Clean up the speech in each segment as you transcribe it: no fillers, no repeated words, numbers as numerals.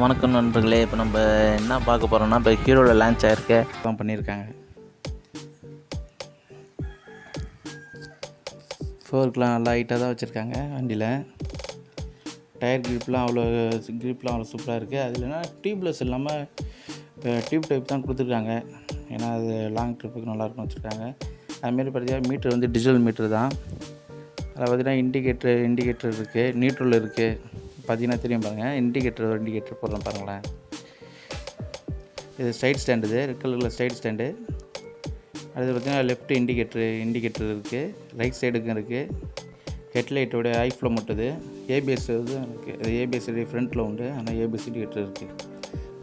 வணக்கம் நண்பர்களே. இப்போ நம்ம என்ன பார்க்க போகிறோம்னா, இப்போ ஹீரோவில் லான்ச் ஆகிருக்க தான் பண்ணியிருக்காங்க. ஃபோர்க்கெலாம் நல்லா ஹைட்டாக தான் வச்சுருக்காங்க. வண்டியில் டயர் க்ரிப்லாம் அவ்வளோ சூப்பராக இருக்குது. அது இல்லைன்னா டியூப்லெஸ் இல்லாமல் டியூப் டைப் தான் கொடுத்துருக்காங்க. ஏன்னா அது லாங் ட்ரிப்புக்கு நல்லாயிருக்கும் வச்சுருக்காங்க. அதுமாரி பார்த்தீங்கன்னா மீட்ரு வந்து டிஜிட்டல் மீட்ரு தான். அதில் பார்த்தீங்கன்னா இண்டிகேட்டர் இருக்குது, நியூட்ரல் இருக்குது. பார்த்தீங்கன்னா தெரியும் பாருங்கள், இண்டிகேட்டர் போடுறோம் பாருங்களேன். இது சைட் ஸ்டாண்டு, இது ரெட் கலரில் சைடு ஸ்டாண்டு. அடுத்து பார்த்திங்கன்னா லெஃப்ட் இண்டிகேட்டர் இருக்குது, ரைட் சைடுக்கும் இருக்குது. ஹெட்லைட்டோட ஐ ஃப்ளோ மட்டுது. ஏபிஎஸ் இதுவும் இருக்குது. அது ஏபிஎஸ் ஃப்ரண்ட்டில் உண்டு, ஆனால் ஏபிஎஸ் இண்டிகேட்டர் இருக்குது.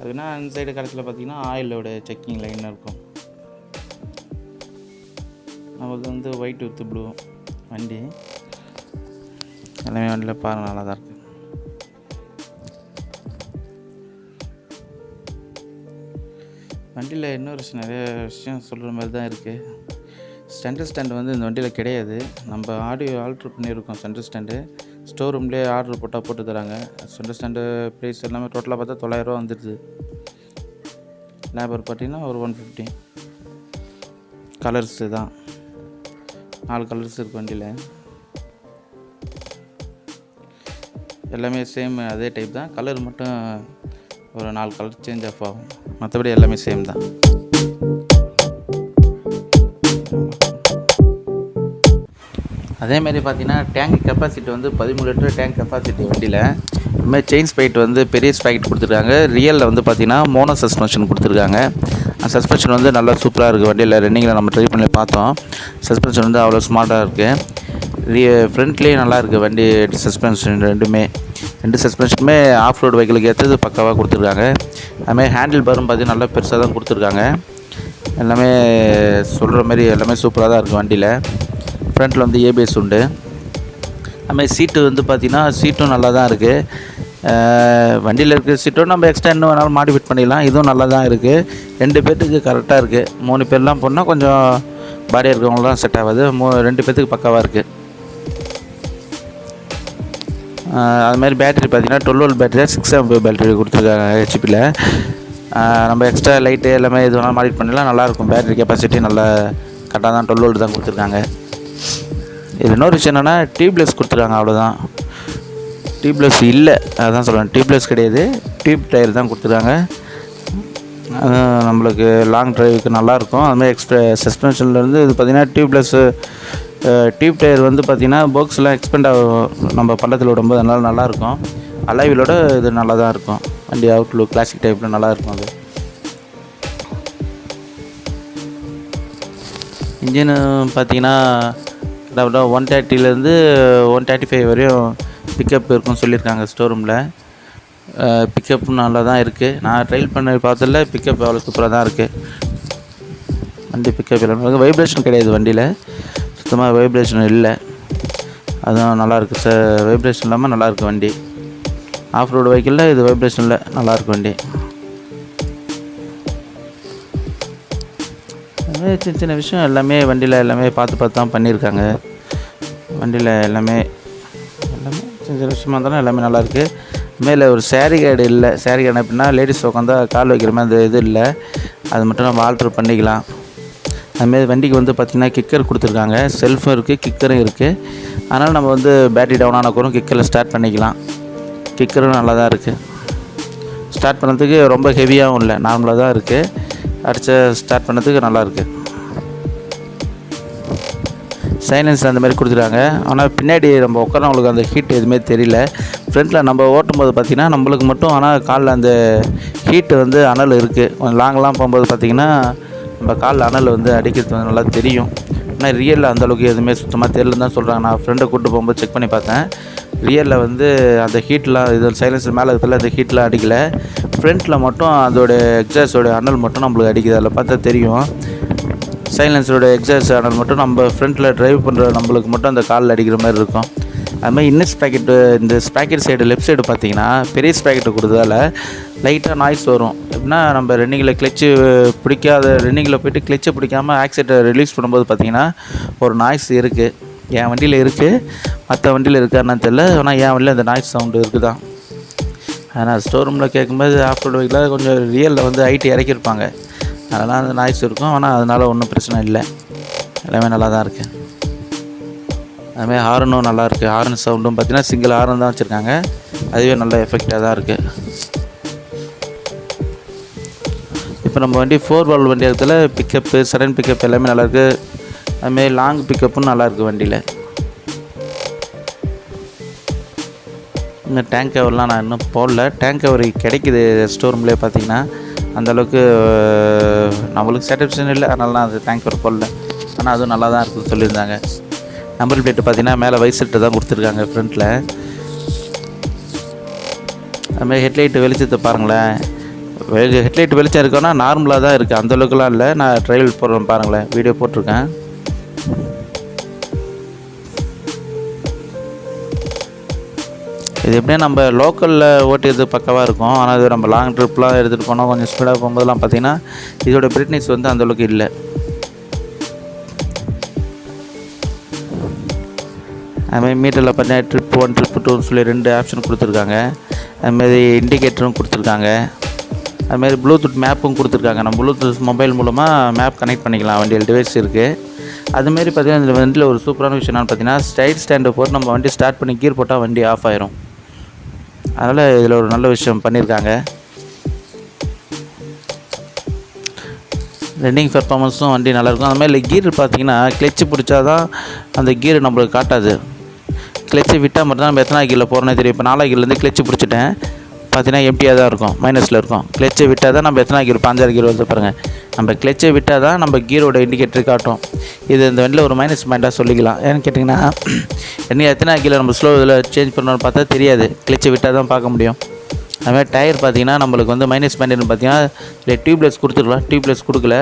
அதுனா அந்த சைடு கடைசியில் பார்த்திங்கன்னா ஆயிலோட செக்கிங் லைன் இருக்கும். நமக்கு வந்து ஒயிட் வித் ப்ளூ வண்டி. எல்லாமே வண்டியில் பாருங்கள், நல்லா தான் இருக்குது. வண்டியில் இன்னொரு நிறைய விஷயம் சொல்கிற மாதிரி தான் இருக்குது. சென்டர் ஸ்டாண்டு வந்து இந்த வண்டியில் கிடையாது. நம்ம ஆடியோ ஆல்ட்ரு பண்ணியிருக்கோம். சென்டர் ஸ்டாண்டு ஸ்டோர் ரூம்லேயே ஆர்டர் போட்டு தராங்க. சென்டர் ஸ்டாண்டு ப்ரைஸ் எல்லாமே டோட்டலாக பார்த்தா 900 ரூபா வந்துடுது. லேபர் பார்த்தீங்கன்னா ஒரு 150. கலர்ஸு தான் 4 கலர்ஸ் இருக்குது வண்டியில். எல்லாமே சேம் அதே டைப் தான். கலர் மட்டும் ஒரு 4 கலர் சேஞ்ச் ஆஃப் ஆகும். மற்றபடி எல்லாமே சேம் தான். அதேமாரி பார்த்தீங்கன்னா டேங்க் கெப்பாசிட்டி வந்து 13 லிட்டர் டேங்க் கெப்பாசிட்டி வண்டியில். இதுமாதிரி செயின் ஸ்பைட் வந்து பெரிய ஸ்பைட் கொடுத்துருக்காங்க. ரியலில் வந்து பார்த்தீங்கன்னா மோனோ சஸ்பென்ஷன் கொடுத்துருக்காங்க. அந்த சஸ்பென்ஷன் வந்து நல்லா சூப்பராக இருக்குது. வண்டியில் ரன்னிங்கில் நம்ம ட்ரை பண்ணி பார்த்தோம். சஸ்பென்ஷன் வந்து அவ்வளோ ஸ்மார்ட்டாக இருக்குது. ஃப்ரண்ட்லேயே நல்லா இருக்குது வண்டி சஸ்பென்ஷன். ரெண்டு சஸ்பென்ஷனுமே ஆஃப் ரோடு வெஹிக்கிளுக்கு ஏற்றது பக்காவாக கொடுத்துருக்காங்க. அதுமாதிரி ஹேண்டில் பாரும் பார்த்தீங்கன்னா நல்லா பெருசாக தான் கொடுத்துருக்காங்க. எல்லாமே சொல்கிற மாதிரி எல்லாமே சூப்பராக தான் இருக்குது வண்டியில். ஃப்ரண்ட்டில் வந்து ஏபிஎஸ் உண்டு. அதுமாதிரி சீட்டு வந்து பார்த்திங்கன்னா சீட்டும் நல்லா தான் இருக்குது. வண்டியில் இருக்கிற சீட்டும் நம்ம எக்ஸ்ட்ரா இன்னும் வேணாலும் மாடிஃபிட் பண்ணிடலாம். இதுவும் நல்லா தான் இருக்குது. 2 பேர்த்துக்கு கரெக்டாக இருக்குது. 3 பேர்லாம் போனால் கொஞ்சம் பாடியாக இருக்கிறவங்களாம் செட் ஆகாது. 2 பேர்த்துக்கு பக்காவாக இருக்குது. அதுமாதிரி பேட்டரி பார்த்திங்கன்னா 12 volt பேட்டரியாக 6 amp பேட்டரி கொடுத்துருக்காங்க ஹெச்பியில். நம்ம எக்ஸ்ட்ரா லைட்டு எல்லாமே இது வேணாலும் மாடிஃபிட் பண்ணிடலாம். நல்லாயிருக்கும். பேட்டரி கெப்பாசிட்டி நல்லா கரெக்டாக தான் 12 volt தான் கொடுத்துருக்காங்க. இது இன்னொரு விஷயம் என்னென்னா டியூப்லெஸ் கொடுத்துருக்காங்க, அவ்வளோதான். டியூப்லெஸ் இல்லை, அதான் சொல்கிறேன். டியூப்லெஸ் கிடையாது, டியூப் டயர் தான் கொடுத்துருக்காங்க. நம்மளுக்கு லாங் ட்ரைவுக்கு நல்லாயிருக்கும். அதுமாதிரி எக்ஸ்ட்ரா சஸ்பென்ஷன்லேருந்து இது பார்த்திங்கன்னா டியூப் டயர் வந்து பார்த்திங்கன்னா பாக்ஸ்லாம் எக்ஸ்பெண்ட் ஆகும் நம்ம பள்ளத்தில் விடும்போது. அதனால் நல்லாயிருக்கும். அலைவிலோட இது நல்லா தான் இருக்கும். வண்டி அவுட்லுக் கிளாசிக் டைப்பில் நல்லாயிருக்கும். அது இன்ஜினு பார்த்திங்கன்னா 130லேருந்து 135 வரையும் பிக்கப் இருக்குன்னு சொல்லியிருக்காங்க ஸ்டோர் ரூமில். பிக்கப்பும் நல்லா தான் இருக்குது. நான் ட்ரைல் பண்ணி பார்த்ததில் பிக்கப் அவ்வளோ சூப்பராக தான் இருக்குது. வண்டி பிக்கப் எல்லாம் வைப்ரேஷன் கிடையாது வண்டியில், சுத்தமாக வைப்ரேஷன் இல்லை. அதுவும் நல்லாயிருக்கு. வைப்ரேஷன் இல்லாமல் நல்லாயிருக்கு வண்டி. ஆஃப் ரோடு வெஹிக்கிளில் இது வைப்ரேஷன் இல்லை, நல்லாயிருக்கு வண்டி. சின்ன சின்ன விஷயம் எல்லாமே வண்டியில் எல்லாமே பார்த்து தான் பண்ணியிருக்காங்க. வண்டியில் எல்லாமே சின்ன சின்ன விஷயமா இருந்தாலும் எல்லாமே நல்லாயிருக்கு. மேலே ஒரு சேரி கேடு இல்லை. சேரி கேடு எப்படின்னா லேடிஸ் உட்காந்தா கால் வைக்கிற மாதிரி அந்த இது இல்லை. அது மட்டும் நம்ம ஆல்ட்ரு பண்ணிக்கலாம். அதுமாரி வண்டிக்கு வந்து பார்த்திங்கன்னா கிக்கர் கொடுத்துருக்காங்க. செல்ஃபும் இருக்குது, கிக்கரும் இருக்குது. அதனால் நம்ம வந்து பேட்டரி டவுன் ஆனக்கூடும் கிக்கரில் ஸ்டார்ட் பண்ணிக்கலாம். கிக்கரும் நல்லா தான் இருக்குது. ஸ்டார்ட் பண்ணுறதுக்கு ரொம்ப ஹெவியாகவும் இல்லை, நார்மலாக தான் இருக்குது. ஸ்டார்ட் பண்ணதுக்கு நல்லாயிருக்கு. சைலன்ஸ் அந்த மாதிரி கொடுத்துருக்காங்க. ஆனால் பின்னாடி நம்ம உட்காரவங்களுக்கு அந்த ஹீட் எதுவுமே தெரியல. ஃப்ரண்ட்டில் நம்ம ஓட்டும்போது பார்த்திங்கன்னா நம்மளுக்கு மட்டும் ஆனால் காலில் அந்த ஹீட்டு வந்து அனல் இருக்குது. கொஞ்சம் லாங்கெலாம் போகும்போது பார்த்திங்கன்னா நம்ம காலில் அனல் வந்து அடிக்கிறது வந்து நல்லா தெரியும். ஆனால் ரியலில் அந்தளவுக்கு எதுவுமே சுத்தமாக தெரியலன்னு தான் சொல்கிறாங்க. நான் ஃப்ரெண்டை கூப்பிட்டு போகும்போது செக் பண்ணி பார்த்தேன். ரியலில் வந்து அந்த ஹீட்லாம் இது சைலன்ஸர் மேலே இருக்கிறதுல அந்த ஹீட்லாம் அடிக்கலை. ஃப்ரண்ட்டில் மட்டும் அதோட எக்ஸாஸோட அனல் மட்டும் நம்மளுக்கு அடிக்குது. அதில் பார்த்தா தெரியும். சைலன்ஸரோட எக்ஸாஸ் அனல் மட்டும் நம்ம ஃப்ரண்ட்டில் ட்ரைவ் பண்ணுற நம்மளுக்கு மட்டும் அந்த காலில் அடிக்கிற மாதிரி இருக்கும். அதுமாதிரி இந்த ஸ்ப்ராக்கெட் சைடு லெஃப்ட் சைடு பார்த்திங்கன்னா பெரிய ஸ்ப்ராக்கெட்டு கொடுத்ததால லைட்டாக நாய்ஸ் வரும். எப்படின்னா நம்ம ரன்னிங்கில் ரன்னிங்கில் போய்ட்டு கிளச்சை பிடிக்காமல் ஆக்சிலேட்டரை ரிலீஸ் பண்ணும்போது பார்த்திங்கன்னா ஒரு நாய்ஸ் இருக்குது. என் வண்டியில் இருக்குது, மற்ற வண்டியில் இருக்கான்னு தெரியல. ஆனால் என் வண்டியில் அந்த நாய்ஸ் சவுண்டு இருக்குது தான். ஆனால் ஸ்டோர் ரூமில் கேட்கும்போது ஆஃப் ரோடு வெஹிக்கிளில் கொஞ்சம் ரியலில் வந்து ஹைட் இறக்கியிருப்பாங்க, அதெல்லாம் அந்த நாய்ஸ் இருக்கும். ஆனால் அதனால் ஒன்றும் பிரச்சனை இல்லை, எல்லாமே நல்லா தான் இருக்குது. அதுமாதிரி ஹாரனும் நல்லாயிருக்கு. ஹாரன் சவுண்டும் பார்த்திங்கன்னா சிங்கிள் ஹாரன் தான் வச்சுருக்காங்க, அதுவே நல்ல எஃபெக்டாக தான் இருக்குது. இப்போ நம்ம வண்டி 4 வால்வ் வண்டி இடத்துல பிக்கப்பு, சடன் பிக்கப் எல்லாமே நல்லாயிருக்கு. அதுமாரி லாங் பிக்கப்பும் நல்லாயிருக்கு வண்டியில். இந்த டேங்க் கவர்லாம் நான் இன்னும் போடல. டேங்க் கவர் கிடைக்கிது ஸ்டோர் ரூம்லேயே பார்த்தீங்கன்னா, அந்தளவுக்கு நம்மளுக்கு சாட்டிஸ்ஃபேக்ஷன் இல்லை, அதனால நான் அது டேங்க் கவர் போடல. ஆனால் அதுவும் நல்லா தான் இருக்குதுன்னு சொல்லியிருந்தாங்க. நம்பர் பிளேட்டு பார்த்தீங்கன்னா மேலே வைசெட்டு தான் கொடுத்துருக்காங்க ஃப்ரண்ட்டில். அதுமாதிரி ஹெட்லைட்டு வெளிச்சத்தை பாருங்களேன், ஹெட்லைட் வெளிச்சம் இருக்கோன்னா நார்மலாக தான் இருக்குது, அந்தளவுக்குலாம் இல்லை. நான் ட்ரையல் போடுறேன் பாருங்களேன், வீடியோ போட்டிருக்கேன். இது எப்படின்னா நம்ம லோக்கலில் ஓட்டியது பக்கவாக இருக்கும். ஆனால் இது நம்ம லாங் ட்ரிப்லாம் எடுத்துகிட்டு போனால் கொஞ்சம் ஸ்பீடாக போகும்போதெல்லாம் பார்த்திங்கன்னா இதோட பிரைட்னஸ் வந்து அந்தளவுக்கு இல்லை. அதுமாதிரி மீட்டரில் பார்த்தீங்கன்னா ட்ரிப் 1 ட்ரிப் 2ன்னு சொல்லி 2 ஆப்ஷன் கொடுத்துருக்காங்க. அதுமாதிரி இண்டிகேட்டரும் கொடுத்துருக்காங்க. அதுமாதிரி ப்ளூடூத் மேப்பும் கொடுத்துருக்காங்க. நம்ம ப்ளூடூத் மொபைல் மூலமாக மேப் கனெக்ட் பண்ணிக்கலாம், வண்டியில் டிவைஸ் இருக்குது. அதுமாரி பார்த்திங்கன்னா இந்த வண்டியில் ஒரு சூப்பரான விஷயம் என்னென்னு பார்த்தீங்கன்னா, ஸ்டைட் ஸ்டாண்டை போட்டு நம்ம வண்டி ஸ்டார்ட் பண்ணி கீர் போட்டால் வண்டி ஆஃப் ஆயிரும். அதனால் இதில் ஒரு நல்ல விஷயம் பண்ணியிருக்காங்க. ரன்னிங் பர்ஃபார்மன்ஸும் வண்டி நல்லாயிருக்கும். அதுமாதிரி கீர் பார்த்திங்கன்னா கிளச்சு பிடிச்சா தான் அந்த கீர் நம்மளுக்கு காட்டாது. கிளச்சு விட்டால் மட்டும் தான் நம்ம எத்தனை கீரில் போகிறோன்னே தெரியும். இப்போ 4 கீர்லேருந்து கிளச்சு பிடிச்சிட்டேன் பார்த்தீங்கன்னா எம்டியாக தான் இருக்கும், மைனஸில் இருக்கும். கிளச்சை விட்டால் தான் நம்ம எத்தனை கீர் 5 கீர் வந்து பாருங்கள், நம்ம கிளச்சை விட்டால் தான் நம்ம கீரோட இண்டிகேட்டர் காட்டும். இது இந்த வண்டியில் ஒரு மைனஸ் பாயிண்ட்டாக சொல்லிக்கலாம். ஏன்னு கேட்டிங்கன்னா, என்ன எத்தனை கீழே நம்ம ஸ்லோ இதில் சேஞ்ச் பண்ணணும்னு பார்த்தா தெரியாது, கிளச்சை விட்டால் தான் பார்க்க முடியும். அதுமாதிரி டயர் பார்த்திங்கன்னா நம்மளுக்கு வந்து மைனஸ் பாயிண்ட்னு பார்த்தீங்கன்னா இல்லை டியூப்லெஸ் கொடுத்துருக்கலாம், டியூப்லெஸ் கொடுக்கல,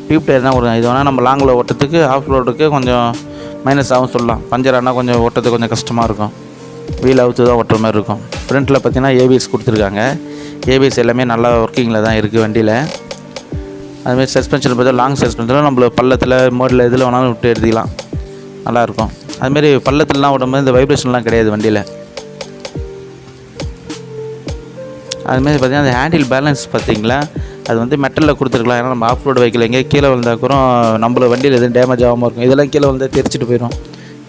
டியூப் டயர் தான் கொடுக்கும். இது வேணால் நம்ம லாங்கில் ஓட்டுறதுக்கு ஆஃப் ரோடுக்கு கொஞ்சம் மைனஸ் ஆகும் சொல்லலாம். பஞ்சர் ஆனால் கொஞ்சம் ஓட்டுறதுக்கு கொஞ்சம் கஷ்டமாக இருக்கும், வீல் அவுத்து தான் ஓட்டுற மாதிரி இருக்கும். ஃப்ரண்ட்டில் பார்த்திங்கன்னா ஏபிஎஸ் கொடுத்துருக்காங்க. ஏபிஎஸ் எல்லாமே நல்லா ஒர்க்கிங்கில் தான் இருக்குது வண்டியில். அதுமாதிரி சஸ்பென்ஷன் பார்த்தா லாங் சஸ்பென்ஷனில் நம்மள பள்ளத்தில் மோடில் இதில் வேணாலும் விட்டு எடுத்துக்கலாம், நல்லாயிருக்கும். அதுமாரி பள்ளத்துலலாம் விடும்போது இந்த வைப்ரேஷன்லாம் கிடையாது வண்டியில். அதுமாரி பார்த்திங்கன்னா அந்த ஹேண்டில் பேலன்ஸ் பார்த்திங்களா, அது வந்து மெட்டலில் கொடுத்துருக்கலாம். ஏன்னா நம்ம ஆஃப் ரோடு வெஹிக்கிள் எங்கேயே கீழே விழுந்தாக்கூறம் நம்மள வண்டியில் எதுவும் டேமேஜ் ஆகாமல் இருக்கும். இதெல்லாம் கீழே விழுந்தால் தெரிச்சிட்டு போயிடும்.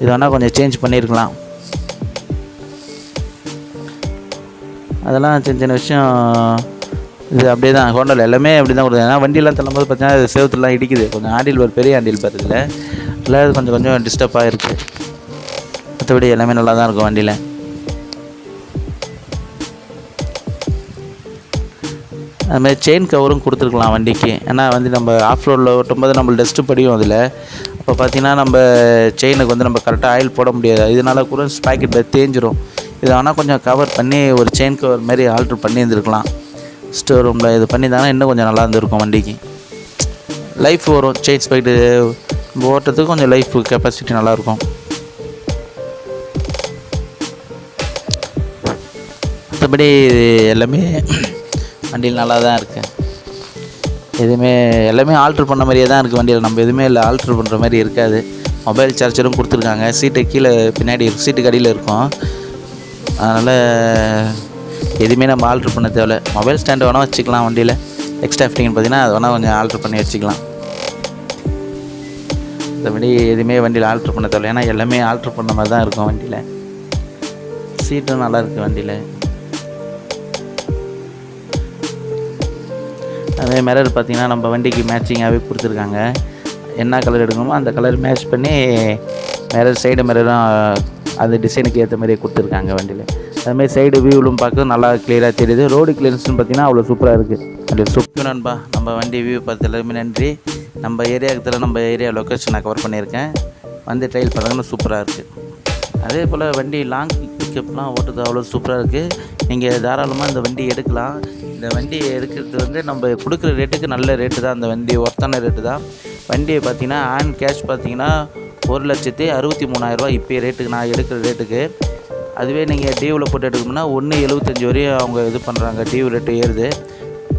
இது வேணால் கொஞ்சம் சேஞ்ச் பண்ணியிருக்கலாம். அதெல்லாம் சின்ன சின்ன விஷயம். இது அப்படியே தான் ஹோண்டாவில் எல்லாமே அப்படி தான் கொடுக்குது. ஏன்னா வண்டியெல்லாம் தள்ளும்போது பார்த்தீங்கன்னா செவத்துலாம் இடிக்குது. கொஞ்சம் ஹேண்டில் பார் பெரிய ஹேண்டில் பார் இல்லை, இல்லை அது கொஞ்சம் கொஞ்சம் டிஸ்டர்பாக இருக்குது. மற்றபடி எல்லாமே நல்லா தான் இருக்கும் வண்டியில். அதுமாதிரி செயின் கவரும் கொடுத்துருக்கலாம் வண்டிக்கு. ஏன்னா வந்து நம்ம ஆஃப் ரோடில் ஓட்டும்போது நம்ம டஸ்ட்டு படியும் அதில். அப்போ பார்த்திங்கன்னா நம்ம செயினுக்கு வந்து நம்ம கரெக்டாக ஆயில் போட முடியாது, இதனால் கூட பாக்கெட்டில் தேஞ்சிரும். இதை ஆனால் கொஞ்சம் கவர் பண்ணி ஒரு செயின் கவர் மாதிரி ஆல்ட்ரு பண்ணி இருந்துருக்கலாம் ஸ்டோர் ரூமில். இது பண்ணி தானே இன்னும் கொஞ்சம் நல்லா இருந்திருக்கும் வண்டிக்கு. லைஃப் வரும், செயின் ஸ்பைட்டு ஓட்டுறதுக்கு கொஞ்சம் லைஃப் கெப்பாசிட்டி நல்லாயிருக்கும். மற்றபடி எல்லாமே வண்டியில் நல்லா தான் இருக்குது. எதுவுமே எல்லாமே ஆல்ட்ரு பண்ண மாதிரியே தான் இருக்குது வண்டியில். நம்ம எதுவுமே இல்லை ஆல்ட்ரு பண்ணுற மாதிரி இருக்காது. மொபைல் சார்ஜரும் கொடுத்துருக்காங்க. சீட்டு கீழே பின்னாடி சீட்டுக்கு அடியில் இருக்கும். அதனால் எதுவுமே நம்ம ஆல்ட்ரு பண்ண தேவையில்ல. மொபைல் ஸ்டாண்டு வேணால் வச்சுக்கலாம் வண்டியில். எக்ஸ்ட்ரா ஃபிட்டிங்னு பார்த்திங்கன்னா அது வேணால் கொஞ்சம் ஆல்ட்ரு பண்ணி வச்சுக்கலாம். மற்றபடி எதுவுமே வண்டியில் ஆல்ட்ரு பண்ண தேவையில்ல. ஏன்னா எல்லாமே ஆல்ட்ரு பண்ண மாதிரி தான் இருக்கும் வண்டியில். சீட்டும் நல்லாயிருக்கு வண்டியில். அதே மிரர் பார்த்திங்கன்னா நம்ம வண்டிக்கு மேட்சிங்காகவே கொடுத்துருக்காங்க. என்ன கலர் எடுக்கணுமோ அந்த கலர் மேட்ச் பண்ணி மிரர் சைடு மிரரும் அது டிசைனுக்கு ஏற்ற மாதிரியே கொடுத்துருக்காங்க வண்டியில். அதுமாதிரி சைடு வியூவிலும் பார்க்க நல்லா கிளியராக தெரியுது. ரோடு கிளியரன்ஸ்னு பார்த்திங்கன்னா அவ்வளோ சூப்பராக இருக்குது. அப்படி சூப்பர் நண்பா. நம்ம வண்டி வியூ பார்த்து எல்லாருமே நன்றி. நம்ம ஏரியா லொக்கேஷன் நான் கவர் பண்ணியிருக்கேன். வந்து ட்ரையல் பண்ணுறதுன்னு சூப்பராக இருக்குது. அதே போல் வண்டி லாங் பிக்கப்லாம் ஓட்டுறது அவ்வளோ சூப்பராக இருக்குது. நீங்கள் தாராளமாக இந்த வண்டி எடுக்கலாம். இந்த வண்டி எடுக்கிறது வந்து நம்ம கொடுக்குற ரேட்டுக்கு நல்ல ரேட்டு தான். அந்த வண்டி ஒர்த்தான ரேட்டு தான். வண்டியை பார்த்திங்கன்னா ஆன் கேஷ் பார்த்திங்கன்னா 1,63,000 இப்போ ரேட்டுக்கு நான் எடுக்கிற ரேட்டுக்கு. அதுவே நீங்கள் டியூவில் போட்டு எடுக்கணும்னா 1,75 வரையும் அவங்க இது பண்ணுறாங்க, டியூ ரேட்டு ஏறுது.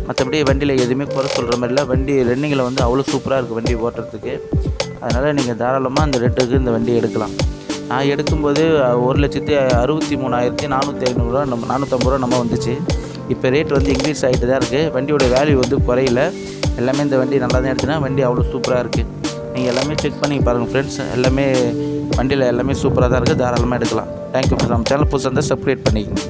மற்றபடி வண்டியில் எதுவுமே குறை சொல்கிற மாதிரி இல்லை. வண்டி ரன்னிங்கில் வந்து அவ்வளோ சூப்பராக இருக்குது வண்டி ஓட்டுறதுக்கு. அதனால் நீங்கள் தாராளமாக அந்த ரேட்டுக்கு இந்த வண்டி எடுக்கலாம். நான் எடுக்கும்போது 1,63,450 நம்ம 450 ரூபா நம்ம வந்துச்சு. இப்போ ரேட் வந்து இன்க்ரீஸ் ஆகிட்டு தான் இருக்குது. வண்டியோட வேல்யூ வந்து குறையில. எல்லாமே இந்த வண்டி நல்லா தான் எடுத்துனா வண்டி அவ்வளோ சூப்பராக இருக்குது. நீங்கள் எல்லாமே செக் பண்ணி பாருங்கள் ஃப்ரெண்ட்ஸ். எல்லாமே வண்டியில் எல்லாமே சூப்பராக தான் இருக்குது. தாராளமாக எடுக்கலாம். Thank you friends. நம்ம சேனல் புதுசாக இருந்தால் சப்ஸ்கிரைப் பண்ணிக்கோங்க.